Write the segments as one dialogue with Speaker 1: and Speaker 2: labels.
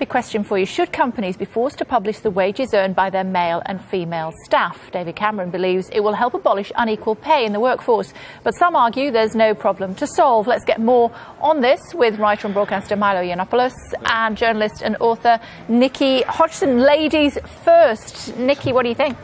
Speaker 1: big question for you. Should companies be forced to publish the wages earned by their male and female staff? David Cameron believes it will help abolish unequal pay in the workforce, but some argue there's no problem to solve. Let's get more on this with writer and broadcaster Milo Yinnopoulos and journalist and author Nikki Hodgson. Ladies first. Nikki, what do you think?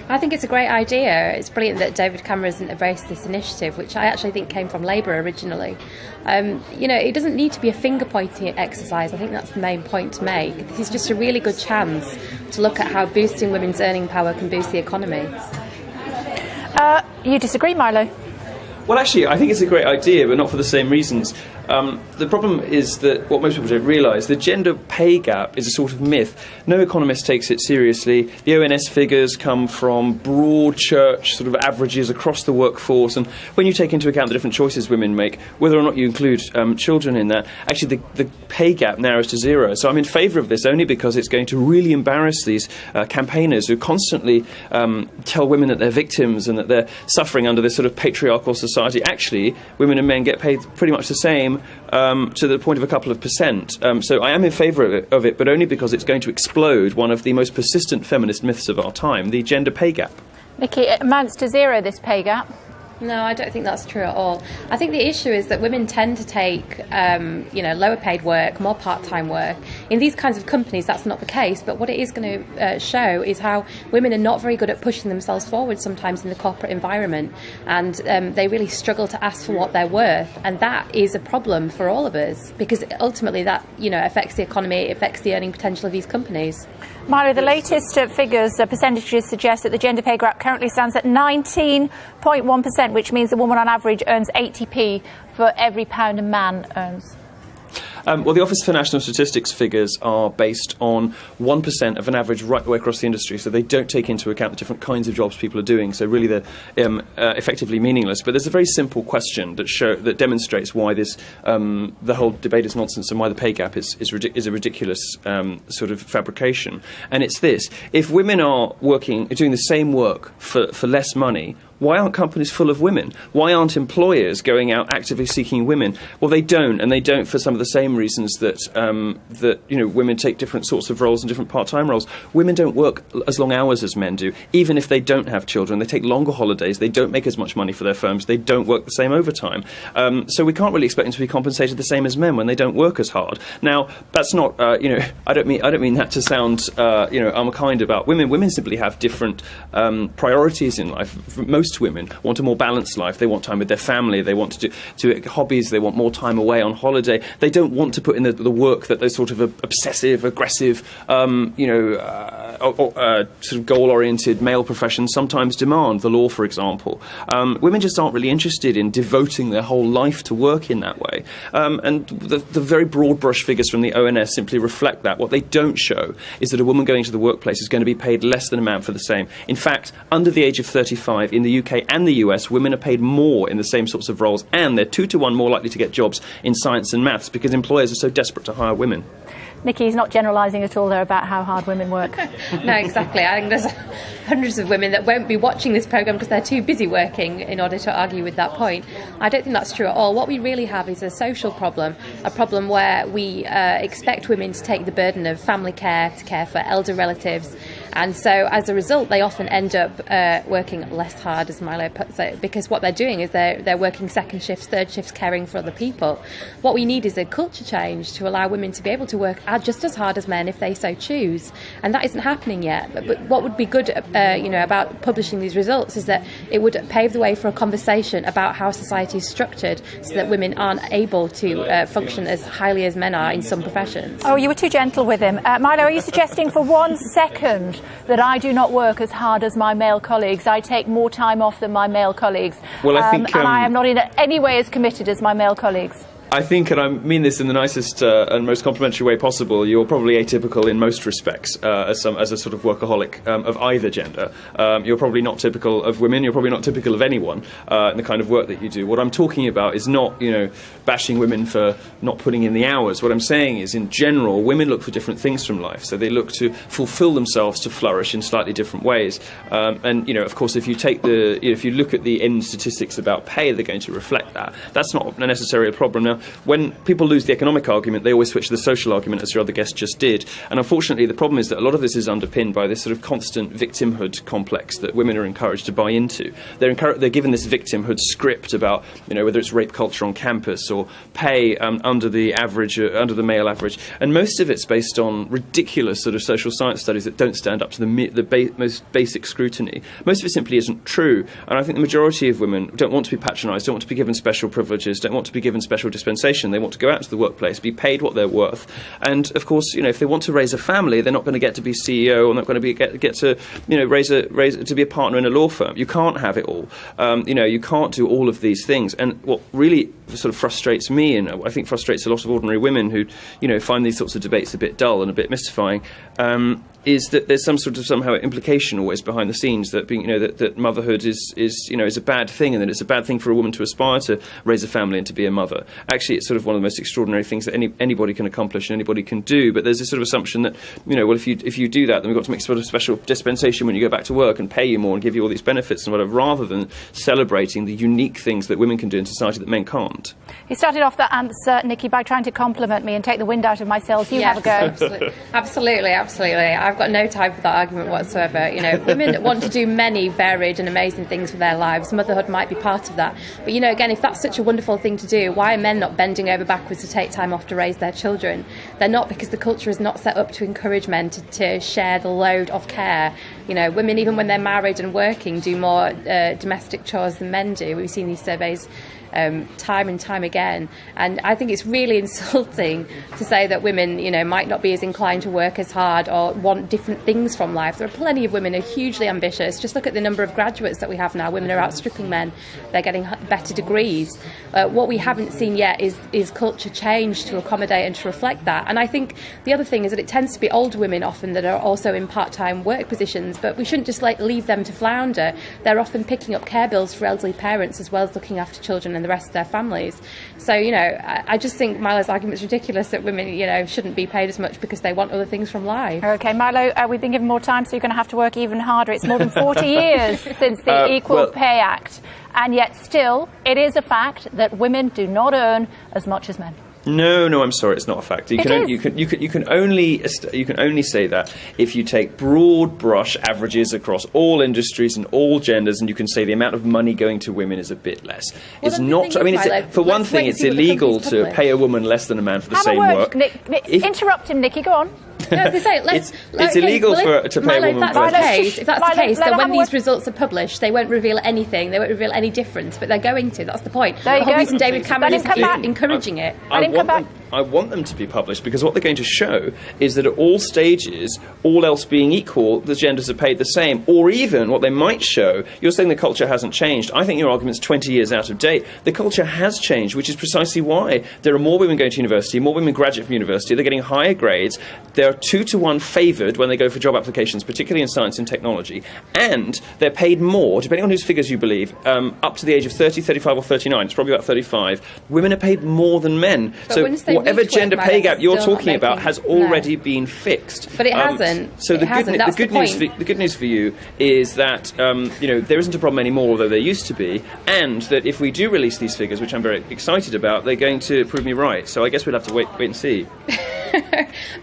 Speaker 2: I think it's a great idea. It's brilliant that David Cameron hasn't embraced this initiative, which I actually think came from Labour originally. You know, it doesn't need to be a finger-pointing exercise. I think that's the main point to make. This is just a really good chance to look at how boosting women's earning power can boost the economy.
Speaker 1: You disagree, Milo?
Speaker 3: Well, actually, I think it's a great idea, but not for the same reasons. The problem is that what most people don't realise, the gender pay gap is a sort of myth. No economist takes it seriously. The ONS figures come from broad church sort of averages across the workforce, and when you take into account the different choices women make, whether or not you include children in that, actually the pay gap narrows to zero. So I'm in favour of this only because it's going to really embarrass these campaigners who constantly tell women that they're victims and that they're suffering under this sort of patriarchal society. Actually, women and men get paid pretty much the same, to the point of a couple of percent. So I am in favour of it, but only because it's going to explode one of the most persistent feminist myths of our time, the gender pay gap.
Speaker 1: Nikki, it amounts to zero, this pay gap.
Speaker 2: No, I don't think that's true at all. I think the issue is that women tend to take, lower paid work, more part-time work. In these kinds of companies, that's not the case. But what it is going to show is how women are not very good at pushing themselves forward sometimes in the corporate environment. And they really struggle to ask for what they're worth. And that is a problem for all of us, because ultimately that, affects the economy, it affects the earning potential of these companies.
Speaker 1: Milo, the latest figures, percentages suggest that the gender pay gap currently stands at 19.1%, which means a woman on average earns 80p for every pound a man earns.
Speaker 3: Well, the Office for National Statistics figures are based on 1% of an average right the way across the industry, so they don't take into account the different kinds of jobs people are doing, so really they're effectively meaningless. But there's a very simple question that demonstrates why this the whole debate is nonsense and why the pay gap is a ridiculous sort of fabrication. And it's this: if women are doing the same work for less money, why aren't companies full of women? Why aren't employers going out actively seeking women? Well, they don't, and they don't for some of the same reasons that women take different sorts of roles and different part-time roles. Women don't work as long hours as men do, even if they don't have children. They take longer holidays. They don't make as much money for their firms. They don't work the same overtime. So we can't really expect them to be compensated the same as men when they don't work as hard. Now, that's not, I don't mean that to sound, unkind about women. Women simply have different priorities in life. Most women want a more balanced life. They want time with their family. They want to do hobbies. They want more time away on holiday. They don't want to put in the work that those sort of obsessive, aggressive, sort of goal-oriented male professions sometimes demand. The law, for example. Women just aren't really interested in devoting their whole life to work in that way. And the very broad brush figures from the ONS simply reflect that. What they don't show is that a woman going to the workplace is going to be paid less than a man for the same. In fact, under the age of 35 in the UK and the US, women are paid more in the same sorts of roles, and they're 2 to 1 more likely to get jobs in science and maths because employers are so desperate to hire women.
Speaker 1: Nikki's not generalising at all there about how hard women work.
Speaker 2: No, exactly. I think there's hundreds of women that won't be watching this programme because they're too busy working in order to argue with that point. I don't think that's true at all. What we really have is a social problem, a problem where we expect women to take the burden of family care, to care for elder relatives, and so as a result they often end up working less hard, as Milo puts it, because what they're doing is they're working second shifts, third shifts, caring for other people. What we need is a culture change to allow women to be able to work just as hard as men if they so choose, and that isn't happening yet. But what would be good about publishing these results is that it would pave the way for a conversation about how society is structured so that women aren't able to function as highly as men are in some professions.
Speaker 1: Oh, you were too gentle with him. Milo, are you suggesting for 1 second that I do not work as hard as my male colleagues? I take more time off than my male colleagues. Well, I think, and I am not in any way as committed as my male colleagues.
Speaker 3: I think, and I mean this in the nicest and most complimentary way possible, you're probably atypical in most respects as a sort of workaholic of either gender. You're probably not typical of women. You're probably not typical of anyone in the kind of work that you do. What I'm talking about is not, bashing women for not putting in the hours. What I'm saying is, in general, women look for different things from life. So they look to fulfill themselves to flourish in slightly different ways. And of course, if you take if you look at the end statistics about pay, they're going to reflect that. That's not necessarily a problem. Now, when people lose the economic argument, they always switch to the social argument, as your other guest just did. And unfortunately, the problem is that a lot of this is underpinned by this sort of constant victimhood complex that women are encouraged to buy into. They're given this victimhood script about, whether it's rape culture on campus or pay under the average, under the male average. And most of it's based on ridiculous sort of social science studies that don't stand up to the most basic scrutiny. Most of it simply isn't true. And I think the majority of women don't want to be patronised, don't want to be given special privileges, don't want to be given special dispensation. They want to go out to the workplace, be paid what they're worth. And of course, if they want to raise a family, they're not going to get to be CEO, or not going to get to to be a partner in a law firm. You can't have it all. You can't do all of these things. And what really sort of frustrates me, and I think frustrates a lot of ordinary women who find these sorts of debates a bit dull and a bit mystifying, is that there's some sort of somehow implication always behind the scenes that being that motherhood is a bad thing, and that it's a bad thing for a woman to aspire to raise a family and to be a mother. Actually, it's sort of one of the most extraordinary things that anybody can accomplish and anybody can do. But there's this sort of assumption that if you do that, then we've got to make sort of special dispensation when you go back to work and pay you more and give you all these benefits and whatever, rather than celebrating the unique things that women can do in society that men can't.
Speaker 1: He started off that answer, Nikki, by trying to compliment me and take the wind out of my sails. You have a go.
Speaker 2: Absolutely. I've got no time for that argument whatsoever. Women want to do many varied and amazing things for their lives. Motherhood might be part of that. But, again, if that's such a wonderful thing to do, why are men not bending over backwards to take time off to raise their children? They're not, because the culture is not set up to encourage men to share the load of care. Women, even when they're married and working, do more domestic chores than men do. We've seen these surveys time and time again, and I think it's really insulting to say that women might not be as inclined to work as hard or want different things from life. There are plenty of women who are hugely ambitious. Just look at the number of graduates that we have now. Women are outstripping men. They're getting better degrees. What we haven't seen yet is culture change to accommodate and to reflect that. And I think the other thing is that it tends to be older women often that are also in part-time work positions, but we shouldn't just leave them to flounder. They're often picking up care bills for elderly parents as well as looking after children and the rest of their families. So, I just think Milo's argument is ridiculous that women, shouldn't be paid as much because they want other things from life.
Speaker 1: OK, Milo, we've been given more time, so you're going to have to work even harder. It's more than 40 years since the Equal Pay Act, and yet still it is a fact that women do not earn as much as men.
Speaker 3: No, I'm sorry, it's not a fact. You can only say that if you take broad brush averages across all industries and all genders, and you can say the amount of money going to women is a bit less.
Speaker 2: Well,
Speaker 3: it's not. I mean, for one thing, it's illegal to pay a woman less than a man for the same work.
Speaker 1: Interrupt him, Nikki. Go on.
Speaker 2: No,
Speaker 3: it's illegal to pay a woman.
Speaker 2: If that's the case, then when these results are published, they won't reveal anything. They won't reveal any difference, but they're going to. That's the point. The whole reason David Cameron is encouraging it.
Speaker 3: I want them to be published, because what they're going to show is that at all stages, all else being equal, the genders are paid the same. Or even what they might show, you're saying the culture hasn't changed. I think your argument's 20 years out of date. The culture has changed, which is precisely why there are more women going to university, more women graduate from university, they're getting higher grades, they're 2-to-1 favoured when they go for job applications, particularly in science and technology, and they're paid more, depending on whose figures you believe, up to the age of 30, 35 or 39, it's probably about 35, women are paid more than men.
Speaker 2: But
Speaker 3: so whatever gender pay gap you're talking about has already been fixed.
Speaker 2: But it hasn't.
Speaker 3: So the good news for you is that there isn't a problem anymore, although there used to be, and that if we do release these figures, which I'm very excited about, they're going to prove me right. So I guess we'll have to wait and see.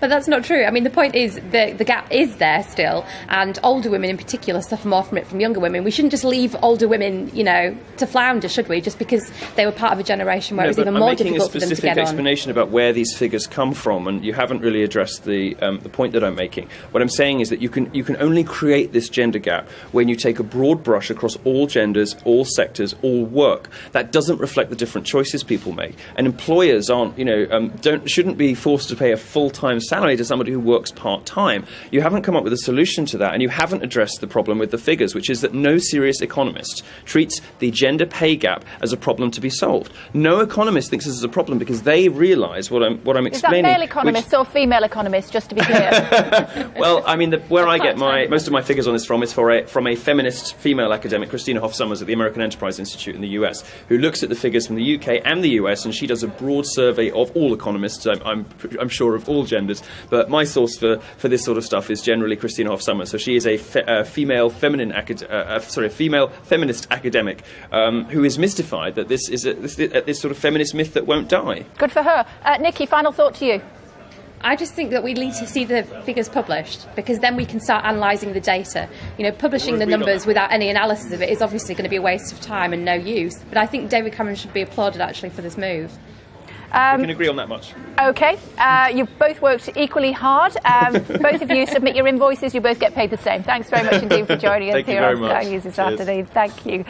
Speaker 2: But that's not true. I mean, the point is the gap is there still, and older women in particular suffer more from it from younger women. We shouldn't just leave older women, to flounder, should we? Just because they were part of a generation where it was even more difficult for them to get on.
Speaker 3: I'm making a specific explanation about where these figures come from, and you haven't really addressed the point that I'm making. What I'm saying is that you can only create this gender gap when you take a broad brush across all genders, all sectors, all work. That doesn't reflect the different choices people make, and employers shouldn't be forced to pay a full-time salary to somebody who works part-time. You haven't come up with a solution to that, and you haven't addressed the problem with the figures, which is that no serious economist treats the gender pay gap as a problem to be solved. No economist thinks this is a problem because they realise what I'm explaining.
Speaker 1: Is that male economists or female economists, just to be clear?
Speaker 3: Well, I mean, where I get most of my figures on this from is from a feminist female academic, Christina Hoff Sommers at the American Enterprise Institute in the US, who looks at the figures from the UK and the US, and she does a broad survey of all economists. I'm sure sure of all genders. But my source for this sort of stuff is generally Christina Hoff Sommers. So she is a female feminist academic who is mystified that this is this sort of feminist myth that won't die.
Speaker 1: Good for her. Nikki, final thought to you.
Speaker 2: I just think that we need to see the figures published, because then we can start analysing the data. You know, publishing the numbers without any analysis of it is obviously going to be a waste of time and no use. But I think David Cameron should be applauded actually for this move.
Speaker 3: We can agree on that much.
Speaker 1: OK. You've both worked equally hard. Both of you submit your invoices. You both get paid the same. Thanks very much indeed for joining us here on Sky News this afternoon. Thank you.